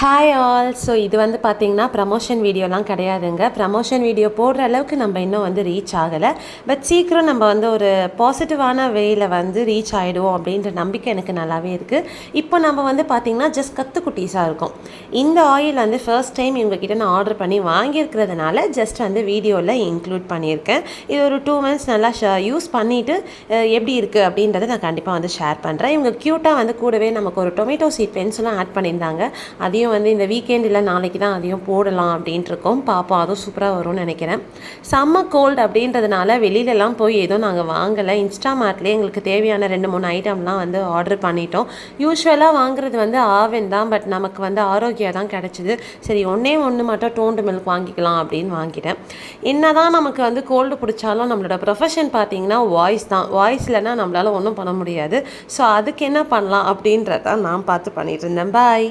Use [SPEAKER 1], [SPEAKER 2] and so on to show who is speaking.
[SPEAKER 1] Hi all. So இது வந்து பார்த்திங்கன்னா ப்ரமோஷன் வீடியோலாம் கிடையாதுங்க. ப்ரமோஷன் வீடியோ போடுற அளவுக்கு நம்ம இன்னும் வந்து ரீச் ஆகலை. பட் சீக்கிரம் நம்ம வந்து ஒரு பாசிட்டிவான வேயில் வந்து ரீச் ஆகிடுவோம் அப்படின்ற நம்பிக்கை எனக்கு நல்லாவே இருக்குது. இப்போ நம்ம வந்து பார்த்திங்கன்னா ஜஸ்ட் கற்றுக்குட்டீஸாக இருக்கும். இந்த ஆயில் வந்து ஃபர்ஸ்ட் டைம் இவங்ககிட்ட நான் ஆர்டர் பண்ணி வாங்கியிருக்கிறதுனால ஜஸ்ட் வந்து வீடியோவில் இன்க்ளூட் பண்ணியிருக்கேன். இது ஒரு 2 months நல்லா யூஸ் பண்ணிவிட்டு எப்படி இருக்குது அப்படின்றத நான் கண்டிப்பாக வந்து ஷேர் பண்ணுறேன். இவங்க க்யூட்டாக வந்து கூடவே நமக்கு ஒரு டொமேட்டோ சீட் பென்சிலும் ஆட் பண்ணியிருந்தாங்க. அதையும் வந்து இந்த வீக்கெண்ட் இல்லை நாளைக்கு தான் அதையும் போடலாம் அப்படின்ட்டு இருக்கோம். பாப்பா அதுவும் சூப்பராக வரும்னு நினைக்கிறேன். செம்ம கோல்டு அப்படின்றதுனால வெளியிலலாம் போய் எதுவும் நாங்கள் வாங்கலை. இன்ஸ்டாமார்ட்லேயே எங்களுக்கு தேவையான 2-3 ஐட்டம்லாம் வந்து ஆர்டர் பண்ணிட்டோம். யூஸ்வலாக வாங்குறது வந்து ஆவன் தான், பட் நமக்கு வந்து ஆரோக்கியம் தான் கிடச்சிது. சரி ஒன்று மட்டும் டோன்டு மில்க் வாங்கிக்கலாம் அப்படின்னு வாங்கிட்டேன். என்ன தான் நமக்கு வந்து கோல்டு பிடிச்சாலும் நம்மளோட ப்ரொஃபஷன் பார்த்திங்கன்னா வாய்ஸ் தான். வாய்ஸ் இல்லைன்னா நம்மளால் ஒன்றும் பண்ண முடியாது. ஸோ அதுக்கு என்ன பண்ணலாம் அப்படின்றத நான் பார்த்து பண்ணிட்டு இருந்தேன். பாய்.